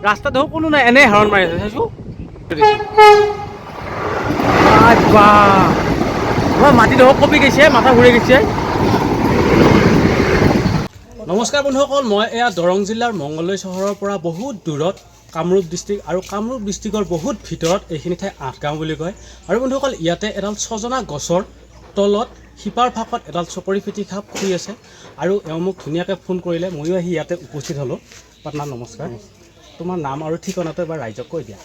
ৰাস্তাত কোনো নাই, এনেই হৰণ মাৰি আছে চাইছোঁ। মাটিত কপি গৈছে, মাথা ঘূৰি গৈছে। নমস্কাৰ বন্ধুসকল, মই এয়া দৰং জিলাৰ মংগলদৈ চহৰৰ পৰা বহুত দূৰত কামৰূপ ডিষ্ট্ৰিক্ট, আৰু কামৰূপ ডিষ্ট্ৰিক্টৰ বহুত ভিতৰত এইখিনি ঠাই আঠগাঁও বুলি কয়। আৰু বন্ধুসকল, ইয়াতে এডাল ছজনা গছৰ তলত শিপাৰ ফাঁকত এডাল চকৰি ফেটি সাপ শুই আছে। আৰু এওঁ মোক ধুনীয়াকৈ ফোন কৰিলে, ময়ো আহি ইয়াতে উপস্থিত হ'লোঁ। পাটনাৰ নমস্কাৰ, তোমাৰ নাম আৰু ঠিকনাটো এবাৰ ৰাইজক কৈ দিয়া।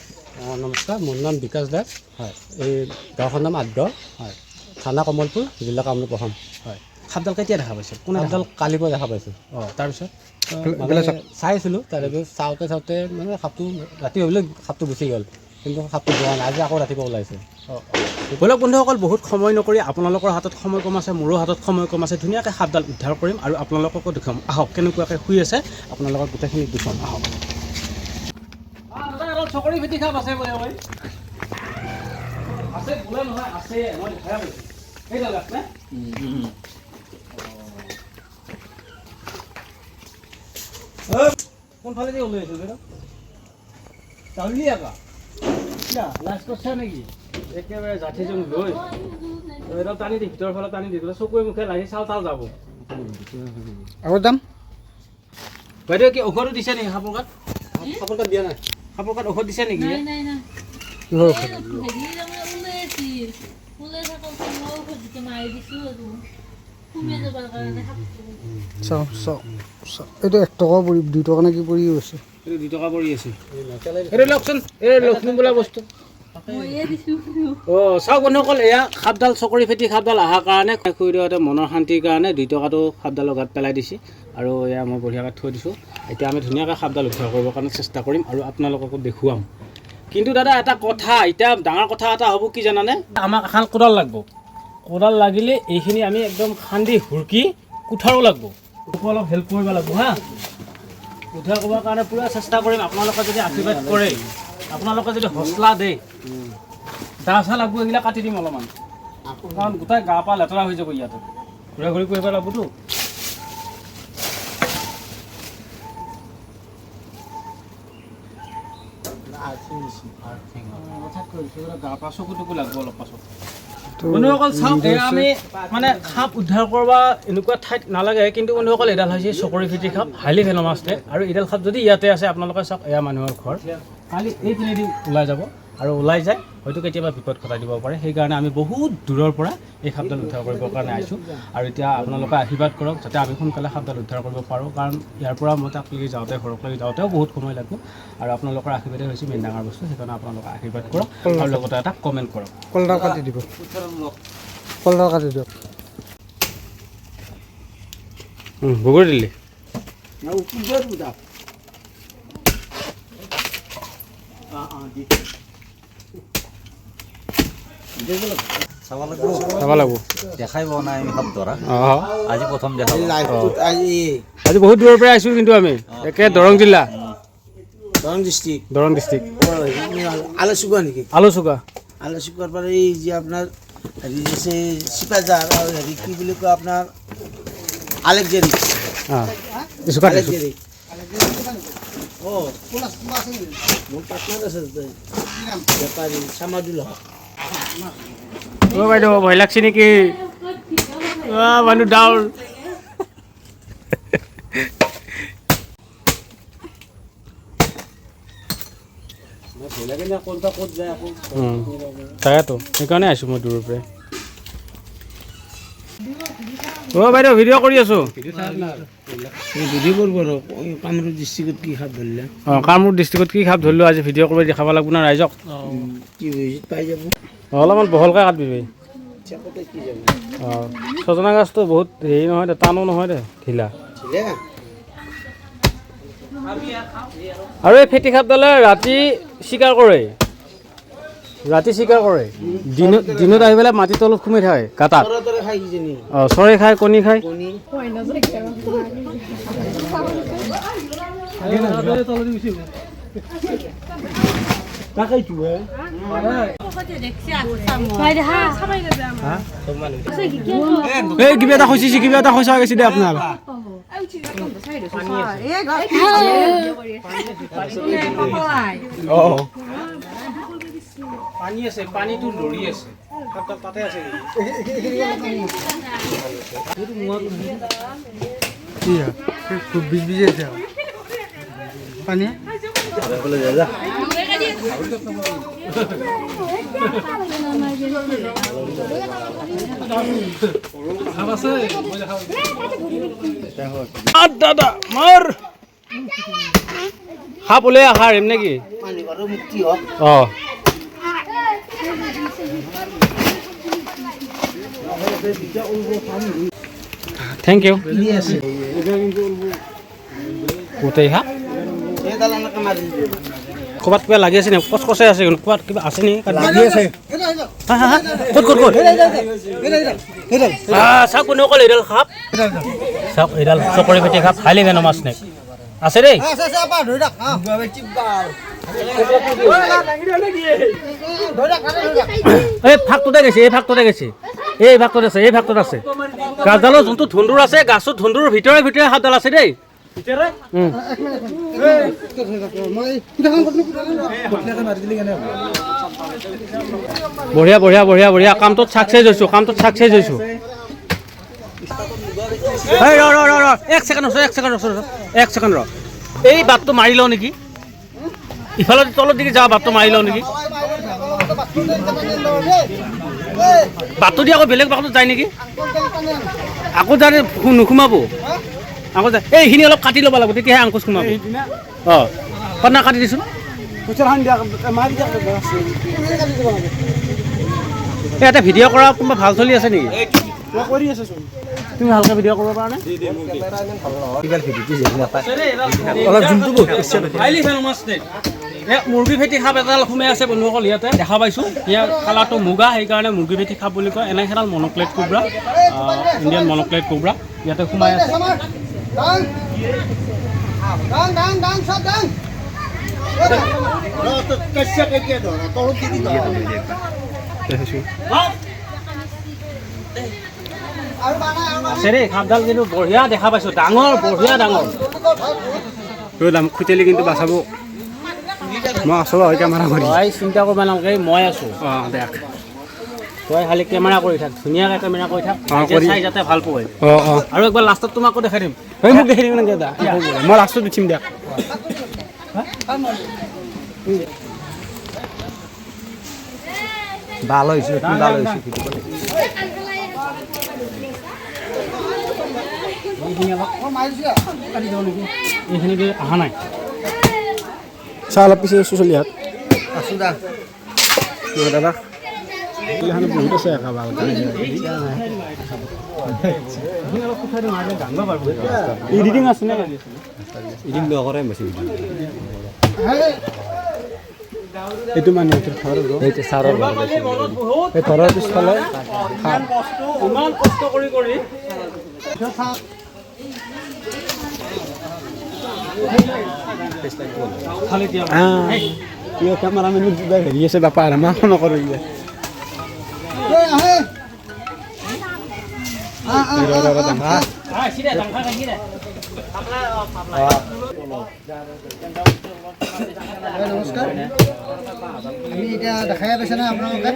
নমস্কাৰ, মোৰ নাম বিকাশ দাস। হয়, এই গাঁওখনৰ নাম আঠগাঁও। হয়, থানা কমলপুৰ, জিলা কামৰূপ অসম। হয়। সাপডাল কেতিয়া দেখা পাইছে? কোনে সাপডাল কালিৰ পৰা দেখা পাইছোঁ। তাৰপিছত চাইছিলোঁ, তাৰপিছত চাওঁতে মানে সাপটো ৰাতি ভাবিলোঁ সাপটো গুচি গ'ল, কিন্তু সাপটো যোৱা নাই। আজি আকৌ ৰাতিপুৱা ওলাইছে। বলক বন্ধুসকল, বহুত সময় নকৰি, আপোনালোকৰ হাতত সময় কম আছে, মোৰো হাতত সময় কম আছে, ধুনীয়াকৈ সাপডাল উদ্ধাৰ কৰিম আৰু আপোনালোককো দেখুৱাম। আহক, কেনেকুৱাকৈ শুই আছে আপোনালোকৰ গোটেইখিনি দেখুৱাম। আহক। চকৰি ফেটি সাপ আছে বোলে, আছে বোলে নহয়, আছে, মই দেখাই পাইছোঁ। সেইডাল আছে কোনফালেদি ওলাই আহিছিল বেটা? চাউলি আকা লাজ কৰিছা নেকি? একেবাৰে জাঠিজং লৈ এডাল টানি দি, ভিতৰৰ ফালে টানি দি দিলে চকুৱে মুখে লাগি চাল তাল যাব। আগত যাম। বাইদেউ কি ঔষধো দিছে নেকি সাপৰ গাত? সাপৰ গাত দিয়া নাই। সাপৰ গাত ঔষধ দিছে নেকি? এইটো 1 টকা পৰি 2 টকা নে কি পৰি আছে? এইটো 2 টকা পৰি আছে। এইটো লওকচোন, এই লক্ষ্মী বোলা বস্তু। চাওক বন্ধুসকল, এয়া সাপডাল চকৰি ফেটি সাপডাল অহাৰ কাৰণে শুই দিওঁতে মনৰ শান্তিৰ কাৰণে 2 টকাটো সাপডালৰ গাত পেলাই দিছে। আৰু এয়া মই বঢ়িয়াকৈ থৈ দিছোঁ। এতিয়া আমি ধুনীয়াকৈ সাপডাল উদ্ধাৰ কৰিবৰ কাৰণে চেষ্টা কৰিম আৰু আপোনালোককো দেখুৱাম। কিন্তু দাদা এটা কথা, এতিয়া ডাঙৰ কথা এটা হ'ব কি জানানে? আমাক এখন কোদাল লাগিব। কোদাল লাগিলে এইখিনি আমি একদম খান্দি হুৰকি কোঠাৰো লাগিব। অলপ হেল্প কৰিব লাগিব হা। উদ্ধাৰ কৰিবৰ কাৰণে পূৰা চেষ্টা কৰিম। আপোনালোকে যদি আশীৰ্বাদ কৰে, আপোনালোকে যদি হচলা দিয়ে, দা চা লাগব, এইবিলাক কাটি দিম অলপমান, কাৰণ গোটেই গা পা লেতেৰা হৈ যাব। ইয়াতে ঘূৰা ঘূৰি কৰিব লাগিবতো। গা পা চকু টকু লাগব অলপ পাছত। বন্ধুসকল চাওক, আমি মানে সাপ উদ্ধাৰ কৰিব এনেকুৱা ঠাইত নালাগে, কিন্তু বন্ধুসকল এডাল হৈছে চকৰি ফেটি সাপ, হাইলি ভেনমাছ। আৰু এইডাল সাপ যদি ইয়াতে আছে, আপোনালোকে চাওক, এয়া মানুহৰ ঘৰ। কালি এই পিনেদি ওলাই যাব, আৰু ওলাই যায় হয়তো কেতিয়াবা বিপদ ঘটাই দিব পাৰে। সেইকাৰণে আমি বহুত দূৰৰ পৰা এই সাপডাল উদ্ধাৰ কৰিবৰ কাৰণে আহিছোঁ। আৰু এতিয়া আপোনালোকে আশীৰ্বাদ কৰক যাতে আমি সোনকালে সাপডাল উদ্ধাৰ কৰিব পাৰোঁ, কাৰণ ইয়াৰ পৰা মই তাক লাগি যাওঁতে, ঘৰক লাগি যাওঁতেও বহুত সময় লাগিব। আৰু আপোনালোকৰ আশীৰ্বাদে হৈছে মেইন ডাঙৰ বস্তু। সেইকাৰণে আপোনালোকে আশীৰ্বাদ কৰক আৰু লগতে এটা কমেণ্ট কৰক। কলডাল কাটি দিব, কলডাল কাটি দিয়ক। বগৰী দিলি চাব লাগিব, দেখাই পোৱা নাই আমি সাপ ধৰা। আজি প্ৰথম দেখা। আজি বহুত দূৰৰ পৰা আহিছোঁ, কিন্তু আমি একে দৰং জিলা, দৰং ডিষ্ট্ৰিক্ট, দৰং ডিষ্ট্ৰিক্ট। আলোচুকা নেকি? আলোচুকা। আলোচুকাৰ পৰা এই যে আপোনাৰ হেৰি আছে চিপাজাৰ, আৰু হেৰি কি বুলি কয় আপোনাৰ আলেকজেৰি। মোৰ পাৰ্টনাৰ আছে বেপাৰী চামাদুল হক। বাইদেউ ভয় লাগছে নেকি? মানুহ ডাউৰ। তাকেতো সেইকাৰণে আহিছোঁ মই দূৰৰ পৰাই। বাইদেউ ভিডিঅ' কৰি আছোঁ। কামৰূপ ডিষ্ট্ৰিক্টত কি সাপ ধৰিলে? কামৰূপ ডিষ্ট্ৰিক্টত কি সাপ ধৰিলোঁ আজি ভিডিঅ' কৰি দেখাব লাগিব না ৰাইজক। কি পাই যাব? অলপমান বহলকৈ কাটবি। ছজনা গাছটো বহুত হেৰি নহয় দে, টানো নহয় দে, ঢিলা। আৰু এই ফেটি সাপডালে ৰাতি চিকাৰ কৰে, দিনত আহি পেলাই মাটিৰ তলত সোমাই থাকে গাঁতাত। চৰাই খায়, কণী খায়। তাকেইতো এই কিবা এটা কৈছে কিবা এটা কৈছা গৈছে দে আপোনাৰ পানী আছে পানীটো লৰি আছে তাতে আছে খুব বিজ বিজি আছে পানী দাদা মাৰ সাপ ওলাই আহাৰ এম নেকি পানী বাৰু মুক্তি হওক অঁ থেংক ইউ গোটেই হা এইডাল এনেকৈ মাৰি দিলোঁ ক'ৰবাত কিবা লাগি আছে নি কচকচাই আছে ক'ৰবাত কিবা আছে নি লাগি আছে ক'ত ক'ত ক'ত চাওক কোনে অকল এইডাল সাপ চাওক এইডাল চকৰি ফেটি সাপ হাইলি ভেনমাছ নেক আছে দেই এই ভাগটোতে গৈছে এই ভাগটোতে গৈছে এই ভাগটোত আছে এই ভাগটোত আছে গাছডালৰ যোনটো ধুন্দুৰ আছে গাছৰ ধুন্দুৰৰ ভিতৰে ভিতৰে সাপডাল আছে দেই বঢ়িয়া বঢ়িয়া বঢ়িয়া বঢ়িয়া কামটোত ছাকচেছ হৈছোঁ কামটোত ছাকচেছ হৈছোঁ এক ছেকেণ্ড এক ছেকেণ্ড ৰ এই বাটটো মাৰি লওঁ নেকি ইফালে তলত দিকে যাওঁ বাটটো মাৰি লওঁ নেকি বাটটো দি আকৌ বেলেগ বাটত যায় নেকি আকৌ যায় নোসোমাব আকৌ যায় এইখিনি অলপ কাটি ল'ব লাগিব তেতিয়াহে আংকুচ সোমাব অঁ কণা কাটি দিছোঁ এই এটা ভিডিঅ' কৰা কোনোবা ভাল চলি আছে নেকি তুমি ভালকৈ ভিডিঅ' কৰিব পৰা নাই মুৰ্গী ফেটি সাপ এডাল সোমাই আছে বন্ধুসকল ইয়াতে দেখা পাইছোঁ ইয়াৰ কালাৰটো মুগা সেইকাৰণে মুৰ্গী ফেটি সাপ বুলি কয় এনে সেইডাল মন'ক্লেট কোব্ৰা ইণ্ডিয়ান মন'ক্লেট কোব্ৰা ইয়াতে সোমাই আছে আছে দেই সাপডাল কিন্তু বঢ়িয়া দেখা পাইছোঁ ডাঙৰ বঢ়িয়া ডাঙৰ খুটেলি কিন্তু বাচাব মই আছোঁ বাৰু কেমেৰা কৰি তই চিন্তা কৰিব নালাগে মই আছোঁ অঁ দেখ তই খালি কেমেৰা কৰি থাক ধুনীয়াকৈ কেমেৰা কৰি থাক চাই যাতে ভাল পোৱাই অঁ অঁ আৰু একবাৰ লাষ্টত তোমাকো দেখাই দিম এই মোক দেখি দিম নেকি দাদা মই লাষ্টত উঠিম দিয়ক ভাল হৈছে ভাল হৈছে এইখিনি অহা নাই চাহ অলপ পিছে চলি হাত আছোঁ দা দাদা বহুত আছে ভাল এডিটিং আছে নে এডিটিং নকৰে বেছি এইটো মানে এইটো চাৰৰ এই ঘৰৰ পিছফালে ইমান কষ্ট কৰি খালি দিয়া কেমেৰামেন হেৰি আছে বাপা আমাৰ নকৰোঁ নমস্কাৰ আমি এতিয়া দেখাই পাইছে না আপোনালোকে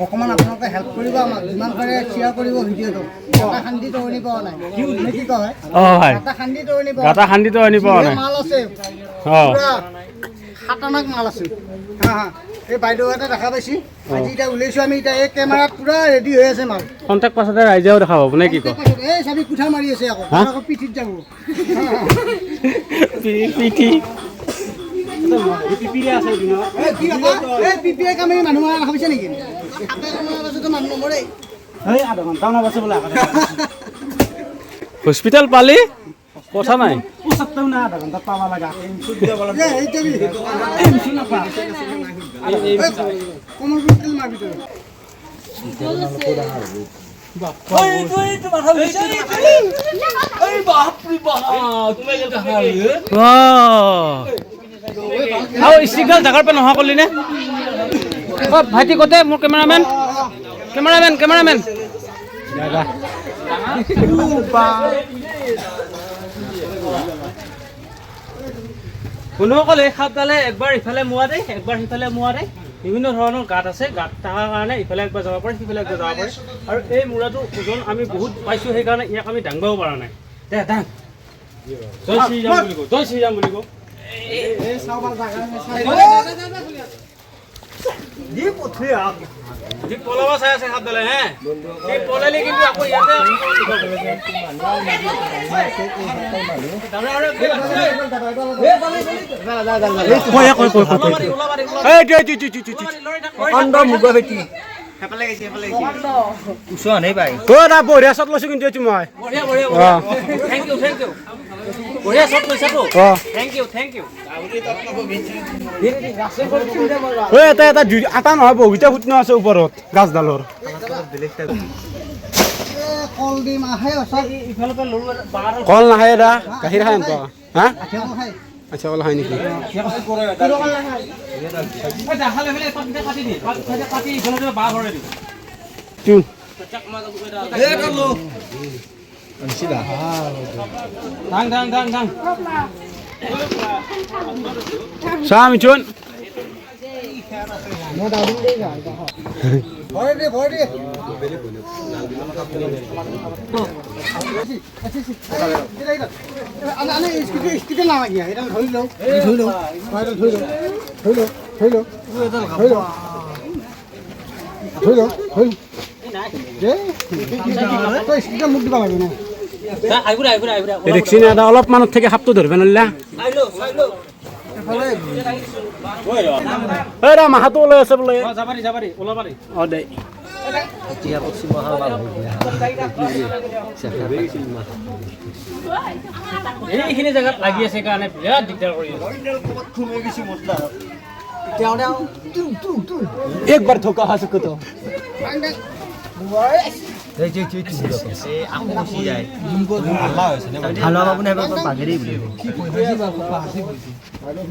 অকণমান আপোনালোকে হেল্প কৰিব আমাক যিমান পাৰে শ্বেয়াৰ কৰিব ভিডিঅ'টো এটা খান্দি তৰণি পোৱা নাই কি কয় এটা খান্দি তৰণি পোৱা নাই মাল আছে পুৰা খাতাৰনাক মাল আছে এই বাইদেউ এটা দেখা পাইছি আজি এতিয়া ওলাইছোঁ আমি এতিয়া এই কেমেৰাত পুৰা ৰেডি হৈ আছে মাল কণ্টেক্ট পাছতে ৰাইজেও দেখা পাব নে কি কয় এই চাবি কুঠা মাৰি আছে আকৌ পিঠিত যাব পিঠি হস্পিটেল পালি কথা নাই আৰু ষ্টিকডাল জাগাৰ পৰা নোহোৱা কৰিলি নে অ ভাইটি ক'তে মোৰ কেমেৰামেন বন্ধুসকল এই সাপডালে একবাৰ ইফালে মোৱা দেই একবাৰ সিফালে মোৱা দেই বিভিন্ন ধৰণৰ গাঁত আছে গাঁত থকাৰ কাৰণে ইফালে একবাৰ যাব পাৰে সিফালে একবাৰ যাব পাৰে আৰু এই মূৰাটোৰ ওজন আমি বহুত পাইছোঁ সেইকাৰণে ইয়াক আমি দাঙিবও পৰা নাই দে দাং জয় শ্ৰীৰাম বুলি কওঁ যি পলাব চাই আছে সাপডালে হে এই পলালি কিন্তু আকৌ ইয়াতে বঢ়িয়া চট লৈছো কিন্তু এইটো মই এটা নহয় বহুকেইটা ফুট আছে ওপৰত গাছডালৰ কল দিম আহে কল নাখায় এটা গাখীৰ খায় হা আচ্ছা কল খায় নেকি চাহ মিঠুন দেখছি না অলপ মানত থেকে সাপটো ধরবে নলা মাহাতো ওলাই আছে বোলে দে এইখিনি জেগাত লাগি আছে কাৰণে বিৰাট দিগদাৰ কৰি একবাৰ ধোকা আছে কত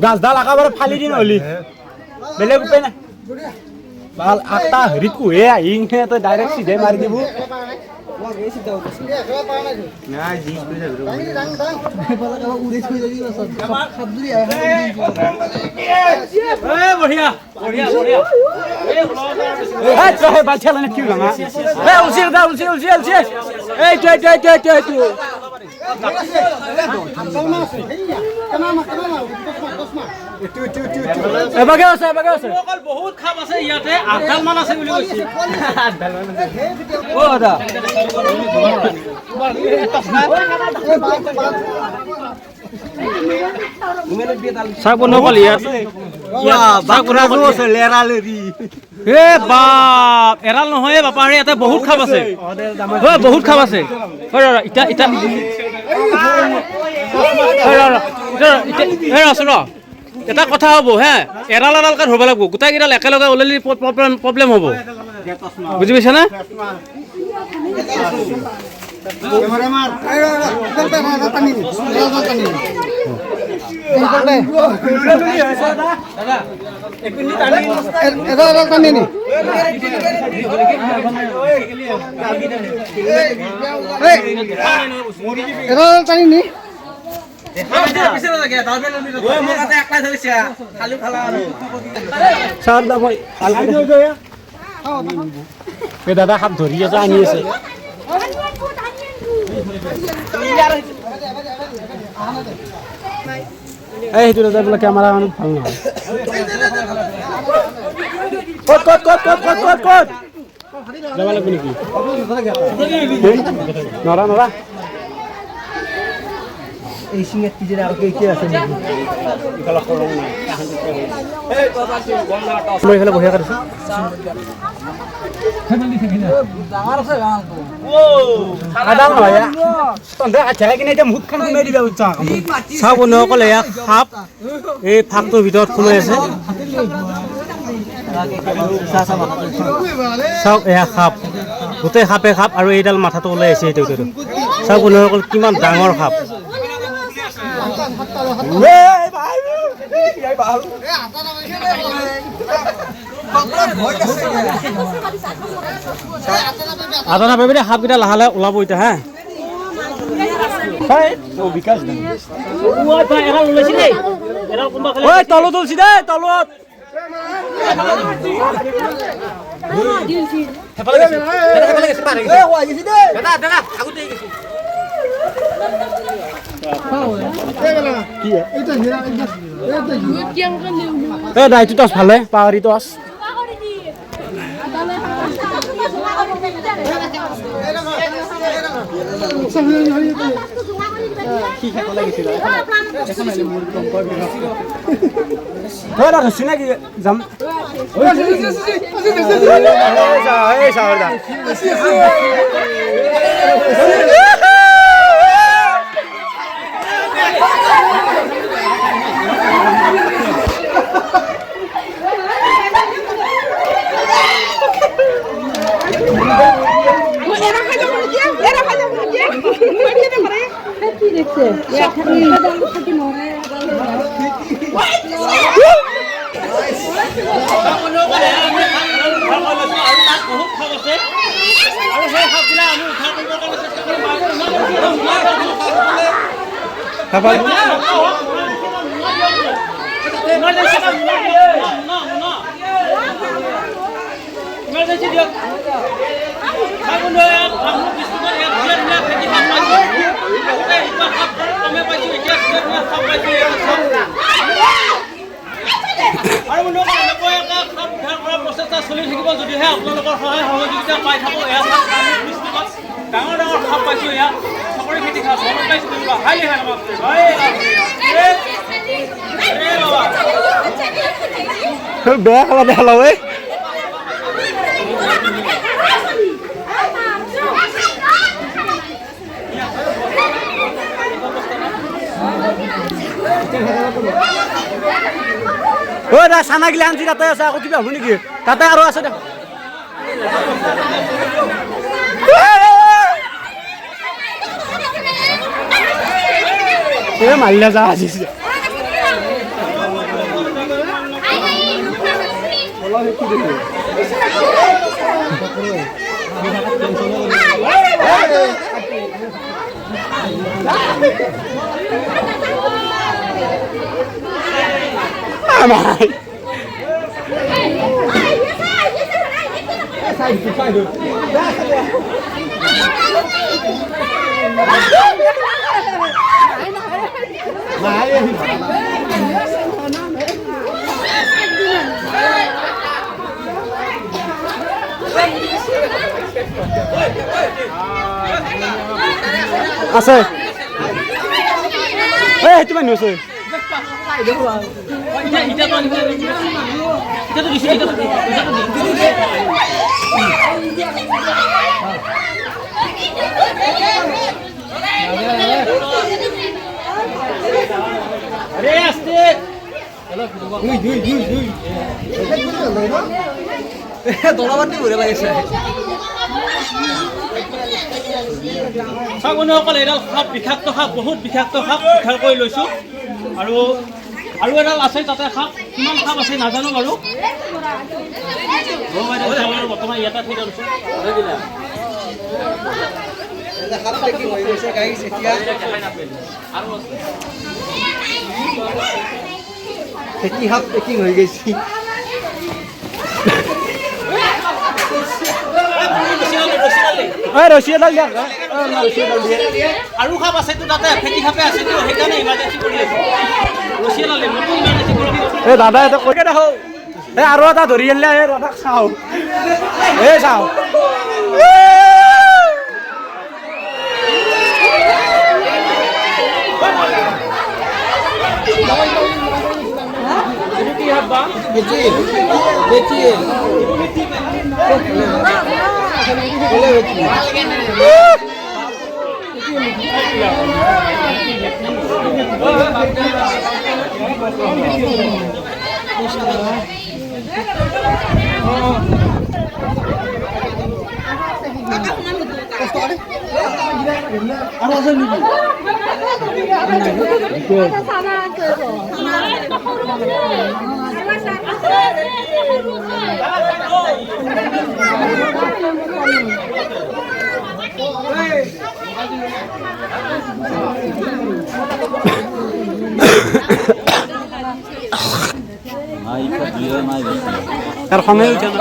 গাছডাল একেবাৰে ফালি দিন হলি বেলেগ উপায় নাই ভাল আটা হেৰিত কুহে আহিং তই ডাইৰেক্ট চিধে মাৰি দিব বহুত খাপ আছে ইয়াতে 8ডাল মান আছে বুলি কৈছে চাওক বন্ধুসকল ইয়াত এৰাল নহয় বাপা ইয়াতে বহুত খাপ আছে বহুত খাপ আছে এটা কথা হ'ব হে এৰাল এৰালকে ধৰিব লাগিব গোটেইকেইডাল একেলগে ওলালি প্ৰব্লেম হ'ব বুজি পাইছা নে দাদা সাপ ধৰি আছে আনি আছে সেইটো দাদা বোলে কেমেৰা মানুহ ভাল নহয় ক'ত যাব লাগিব নেকি নৰা এই সিঙের টিজের আর কে আছে নাকি মই এখানে বহিয়া কাটিছো চাওক বন্ধুসকল এয়া সাপ এই ফাঁকটোৰ ভিতৰত সোমাই আছে চাওক এয়া সাপ গোটেই সাপে সাপ আৰু এইডাল মাথাটো ওলাই আছে এইটো চাওক বন্ধুসকল কিমান ডাঙৰ সাপ আদা নাপাবি দে সাপকেইটা লাহে লাহে ওলাব এতিয়া হা তলত তুলছি দেই তলত দাইটো টচ ভালে পাহাৰী টচ চিনাকি যাম চলি থাকিব যদিহে আপোনালোকৰ সহায় সহযোগিতা পাই থাকোঁ এয়া ডাঙৰ ডাঙৰ সাপ পাইছোঁ এয়া চাকৰি খেতি খাওঁ চলত পাইছোঁ তেনেকুৱা হাইলি হাই বেয়া খাবা দেখা লয় চানা গিলা আনছি তাতে আছে আকৌ কিবা হ'ব নেকি তাতে আৰু আছে দেখ মাৰিলা যা আজিছে আছে সেইটো মানুহ আছে বন্ধুসকল এডাল সাপ বিষাক্ত সাপ বহুত বিষাক্ত সাপ উদ্ধাৰ কৰি লৈছোঁ আৰু এডাল আছে তাতে সাপ কিমান সাপ আছে নাজানো বাৰু বৰ্তমান ইয়াতে ঠিক আছে খেতি সাপ পেকিং হৈ গৈছে ৰছী এডাল দিয়া আৰু সাপ আছেতো তাতে খেতি সাপে আছেতো সেইকাৰণে ইমাৰ্জেঞ্চি কৰি আছো ৰছী এডাল এই দাদা এটা কৈ দেখো এই আৰু এটা ধৰি আনিলে এই দাদাক চাওঁ এই চাওঁ কি সাপ বা বেছি তার সময় উঠে না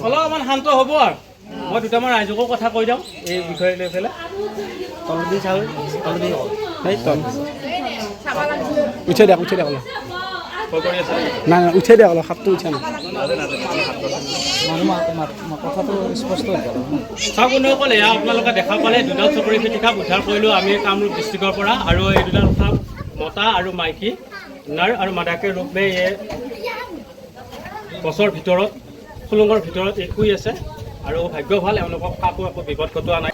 অলপমান শান্ত হ'ব আৰু মই দুটামান ৰাইজকো কথা কৈ দিওঁ এই বিষয়ে লৈ পেলাই তলদি চাউল তলদি উঠে দিয়ক অলপ নাই উঠে দিয়ক অলপ সাপটো উঠে নাই কথাটো স্পষ্ট চাওক বন্ধুসকল এয়া আপোনালোকে দেখা পালে দুডাল চকৰি ফেটি সাপ উদ্ধাৰ কৰিলোঁ আমি কামৰূপ ডিষ্ট্ৰিক্টৰ পৰা আৰু এই দুডাল সাপ মতা আৰু মাইকী নাৰ আৰু মাদাকে ৰূপে এই গছৰ ভিতৰত খুলুঙৰ ভিতৰত এই শুই আছে আৰু ভাগ্য ভাল এওঁলোকক সাপো একো বিপদ ঘটোৱা নাই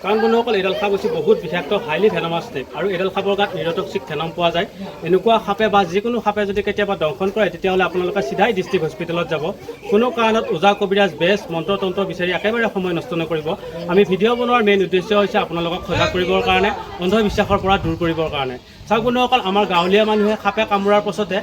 কাৰণ বন্ধুসকল এইডাল সাপ হৈছে বহুত বিষাক্ত হাইলি ভেনমাছ টাইপ আৰু এইডাল সাপৰ গাত নিৰটক্সিক ভেনম পোৱা যায় এনেকুৱা সাপে বা যিকোনো সাপে যদি কেতিয়াবা দংশন কৰে তেতিয়াহ'লে আপোনালোকে চিধাই ডিষ্ট্ৰিক্ট হস্পিটেলত যাব কোনো কাৰণত ওজা কবিৰাজ বেজ মন্ত্ৰ তন্ত্ৰ বিচাৰি একেবাৰে সময় নষ্ট নকৰিব আমি ভিডিঅ' বনোৱাৰ মেইন উদ্দেশ্য হৈছে আপোনালোকক সজাগ কৰিবৰ কাৰণে অন্ধবিশ্বাসৰ পৰা দূৰ কৰিবৰ কাৰণে চাওক বন্ধুসকল আমাৰ গাঁৱলীয়া মানুহে সাপে কামোৰাৰ পাছতে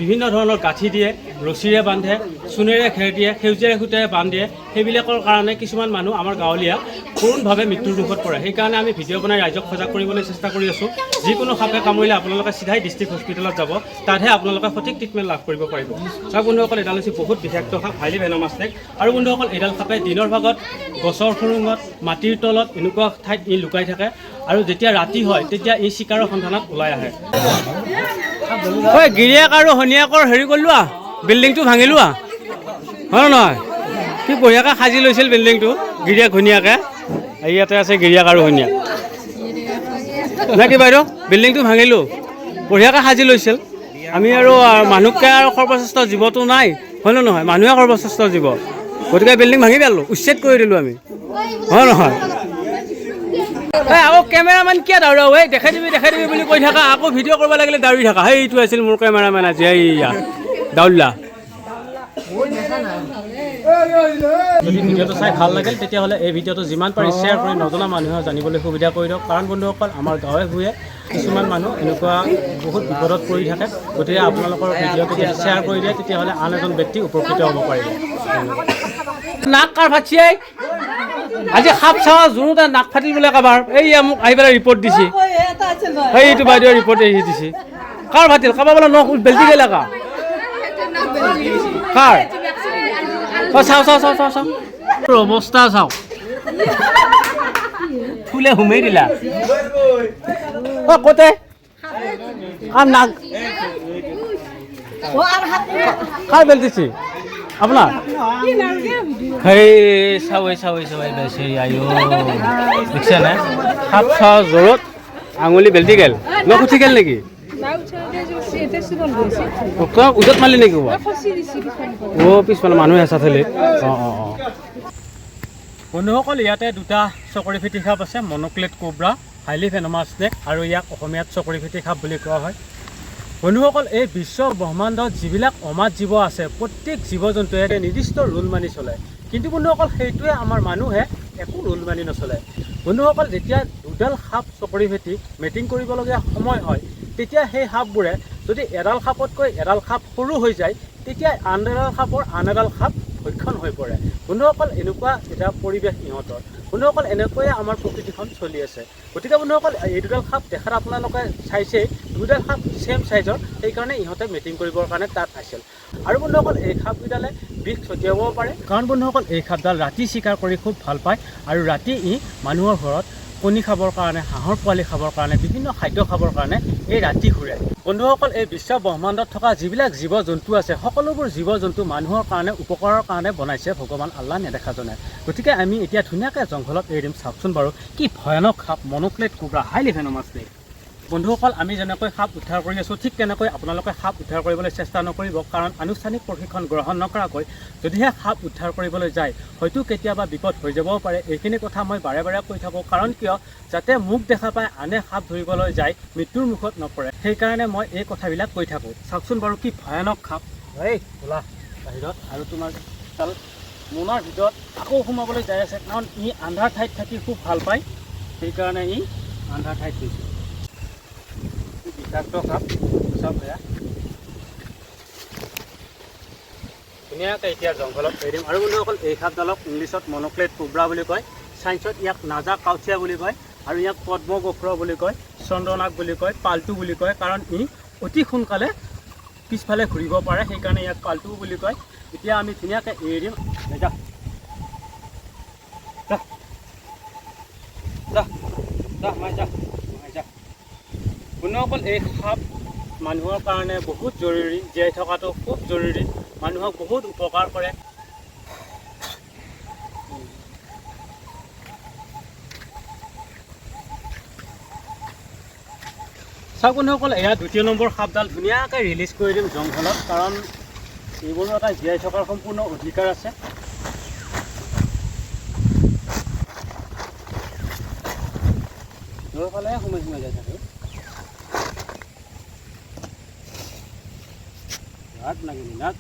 বিভিন্ন ধৰণৰ গাঁঠি দিয়ে ৰছীৰে বান্ধে চূণেৰে খেৰ দিয়ে সেউজীয়া সূতাৰে বান্ধ দিয়ে সেইবিলাকৰ কাৰণে কিছুমান মানুহ আমাৰ গাঁৱলীয়া পূৰ্ণভাৱে মৃত্যুৰ দুখত পৰে সেইকাৰণে আমি ভিডিঅ' বনাই ৰাইজক সজাগ কৰিবলৈ চেষ্টা কৰি আছোঁ যিকোনো সাপে কামুৰিলে আপোনালোকে চিধাই ডিষ্ট্ৰিক্ট হস্পিটেলত যাব তাতহে আপোনালোকে সঠিক ট্ৰিটমেণ্ট লাভ কৰিব পাৰিব চাওক বন্ধুসকল এডাল হৈছে বহুত বিষাক্ত সাপ হাইলি ভেনমাছ টাইপ আৰু বন্ধুসকল এডাল সাপে দিনৰ ভাগত গছৰ খুৰুঙত মাটিৰ তলত এনেকুৱা ঠাইত ই লুকাই থাকে আৰু যেতিয়া ৰাতি হয় তেতিয়া ই চিকাৰৰ সন্ধানত ওলাই আহে ঐ গিৰিয়েক আৰু শনিয়েকৰ হেৰি কৰিলোঁ বিল্ডিংটো ভাঙিলোঁ হয় নহয় কি বঢ়িয়াকৈ সাজি লৈছিল বিল্ডিংটো গিৰিয়েক ঘনীয়াকৈ ইয়াতে আছে গিৰিয়েক আৰু শনিয়েক নে কি বাইদেউ বিল্ডিংটো ভাঙিলোঁ বঢ়িয়াকৈ সাজি লৈছিল আমি আৰু মানুহতকৈ আৰু সৰ্বশ্ৰেষ্ঠ জীৱটো নাই হয় নে নহয় মানুহে সৰ্বশ্ৰেষ্ঠ জীৱ গতিকে বিল্ডিং ভাঙি পেলালোঁ উচ্ছেদ কৰি দিলোঁ আমি হয় নহয় আকৌ কেমেৰামেন কিয় দাউৰা এই দেখাই দিবি বুলি কৈ থাকা আকৌ ভিডিঅ' কৰিব লাগিলে দাউৰি থাকা সেইটো আছিল মোৰ কেমেৰামেন আজি এইয়া দাউল্লা যদি ভিডিঅ'টো চাই ভাল লাগিল তেতিয়াহ'লে এই ভিডিঅ'টো যিমান পাৰি শ্বেয়াৰ কৰি নজনা মানুহে জানিবলৈ সুবিধা কৰি দিয়ক কাৰণ বন্ধুসকল আমাৰ গাঁৱে ভূঞে কিছুমান মানুহ এনেকুৱা বহুত বিপদত পৰি থাকে গতিকে আপোনালোকৰ ভিডিঅ'টো যদি শ্বেয়াৰ কৰি দিয়ে তেতিয়াহ'লে আন এজন ব্যক্তি উপকৃত হ'ব পাৰিব নাক কাৰ ফাটিছে আজি সাপ চাৱা জোৰোতে নাক ফাটিল বোলে কাবাৰ এইয়া মোক আহি পেলাই ৰিপৰ্ট দিছে এইটো বাইদেউ ৰিপৰ্ট আহি দিছে কাৰ ফাটিল কাবাৰ বোলে নখ বেল্টি গেলা কাৰ চাওঁ অৱস্থা চাওঁ ফুলে সোমাই দিলা ক'তে নাক কাৰ বেল্টিছে আপোনাৰ সেই চাই বেছি আয়ো দেখিছে নাই সাপ চাওঁ জ্বৰত আঙুলি বেল্টি গেল নখ উঠি গেল নেকি উজত মালি নেকি পিছফালে মানুহে হেঁচা থলে বন্ধুসকল ইয়াতে দুটা চকৰি ফেটি সাপ আছে মন'ক্লেট কোব্ৰা হাইলি ভেনমাছ স্নেক আৰু ইয়াক অসমীয়াত চকৰি ফেটি সাপ বুলি কোৱা হয় বন্ধুসকল এই বিশ্ব ব্ৰহ্মাণ্ডত যিবিলাক অমাত জীৱ আছে প্ৰত্যেক জীৱ জন্তুৱে এটা নিৰ্দিষ্ট ৰুল মানি চলে কিন্তু বন্ধুসকল সেইটোৱে আমাৰ মানুহে একো ৰুল মানি নচলে বন্ধুসকল যেতিয়া দুডাল সাপ চকৰি ফেটি মেটিং কৰিবলগীয়া সময় হয় তেতিয়া সেই সাপবোৰে যদি এডাল সাপতকৈ এডাল সাপ সৰু হৈ যায় তেতিয়া আন এডাল সাপৰ আন এডাল সাপ ভক্ষণ হৈ পৰে বন্ধুসকল এনেকুৱা এটা পৰিৱেশ ইহঁতৰ বন্ধুসকল এনেকৈয়ে আমাৰ প্ৰকৃতিখন চলি আছে গতিকে বন্ধুসকল এই দুডাল সাপ দেখাত আপোনালোকে চাইছে দুডাল সাপ ছেম চাইজৰ সেইকাৰণে ইহঁতে মেটিং কৰিবৰ কাৰণে তাত আছিল আৰু বন্ধুসকল এই সাপকেইডালে বিষ ছটিয়াব পাৰে কাৰণ বন্ধুসকল এই সাপডাল ৰাতি চিকাৰ কৰি খুব ভাল পায় আৰু ৰাতি ই মানুহৰ ঘৰত কণী খাবৰ কাৰণে হাঁহৰ পোৱালি খাবৰ কাৰণে বিভিন্ন খাদ্য খাবৰ কাৰণে এই ৰাতি ঘূৰে বন্ধুসকল এই বিশ্ব ব্ৰহ্মাণ্ডত থকা যিবিলাক জীৱ জন্তু আছে সকলোবোৰ জীৱ জন্তু মানুহৰ কাৰণে উপকাৰৰ কাৰণে বনাইছে ভগৱান আল্লাহ নেদেখাজনে গতিকে আমি এতিয়া ধুনীয়াকৈ জংঘলত এৰি দিম চাওকচোন বাৰু কি ভয়ানক সাপ মন'ক্লেট কোব্ৰা হাইলি ভেনমাছ স্নেক বন্ধুসকল আমি যেনেকৈ সাপ উদ্ধাৰ কৰি আছোঁ ঠিক তেনেকৈ আপোনালোকে সাপ উদ্ধাৰ কৰিবলৈ চেষ্টা নকৰিব কাৰণ আনুষ্ঠানিক প্ৰশিক্ষণ গ্ৰহণ নকৰাকৈ যদিহে সাপ উদ্ধাৰ কৰিবলৈ যায় হয়তো কেতিয়াবা বিপদ হৈ যাবও পাৰে। এইখিনি কথা মই বাৰে বাৰে কৈ থাকোঁ কাৰণ কিয় যাতে মোক দেখা পাই আনে সাপ ধৰিবলৈ যায় মৃত্যুৰ মুখত নপৰে সেইকাৰণে মই এই কথাবিলাক কৈ থাকোঁ। চাওকচোন বাৰু কি ভয়ানক সাপ এই ওলা বাহিৰত আৰু তোমাৰ চাল মোনাৰ ভিতৰত আকৌ সোমাবলৈ যাই আছে কাৰণ ই আন্ধাৰ ঠাইত থাকি খুব ভাল পায় সেইকাৰণে ই আন্ধাৰ ঠাইত গৈছে। বিষাক্ত সাপ চব বেয়া ধুনীয়াকৈ এতিয়া জংঘলত এৰি দিম। আৰু বন্ধুসকল এই সাপডালক ইংলিছত মন'ক্লেট কোব্ৰা বুলি কয়, চাইন্সত ইয়াক নাজা কাউচিয়া বুলি কয় আৰু ইয়াক পদ্মগোখ্ৰ বুলি কয়, চন্দ্ৰনাগ বুলি কয়, পাল্টু বুলি কয় কাৰণ ই অতি সোনকালে পিছফালে ঘূৰিব পাৰে সেইকাৰণে ইয়াক পাল্টু বুলি কয়। এতিয়া আমি ধুনীয়াকৈ এৰি দিম। যা যা যা মাই যা মাই যা। বন্ধুসকল এই সাপ মানুহৰ কাৰণে বহুত জৰুৰী, জীয়াই থকাটো খুব জৰুৰী, মানুহক বহুত উপকাৰ কৰে। চাওক বন্ধুসকল এয়া ২য় নম্বৰ সাপডাল ধুনীয়াকৈ ৰিলিজ কৰি দিম জংঘলত কাৰণ এইবোৰো এটা জীয়াই থকাৰ সম্পূৰ্ণ অধিকাৰ আছে। দুয়োফালে সোমাই যায় থাকে নাক লাগিল নাক।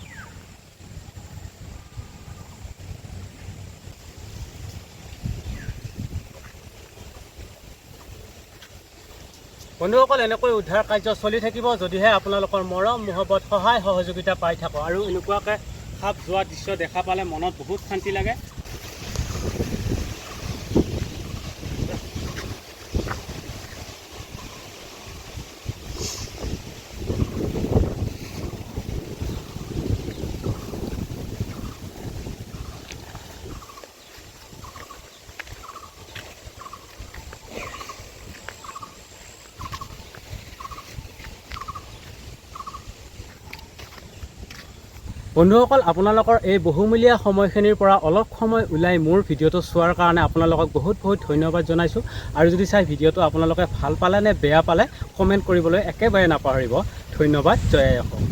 বন্ধুসকল এনেকৈ উদ্ধাৰ কাৰ্য চলি থাকিব যদিহে আপোনালোকৰ মৰম মোহব্বত সহায় সহযোগিতা পাই থাকোঁ। আৰু এনেকুৱাকৈ সাপ যোৱা দৃশ্য দেখা পালে মনত বহুত শান্তি লাগে। বন্ধুসকল আপোনালোকৰ এই বহুমূলীয়া সময়খিনিৰ পৰা অলপ সময় ওলাই মোৰ ভিডিঅ'টো চোৱাৰ কাৰণে আপোনালোকক বহুত বহুত ধন্যবাদ জনাইছোঁ। আৰু যদি চাই ভিডিঅ'টো আপোনালোকে ভাল পালে নে বেয়া পালে কমেণ্ট কৰিবলৈ একেবাৰে নাপাহৰিব। ধন্যবাদ। জয় আই অসম।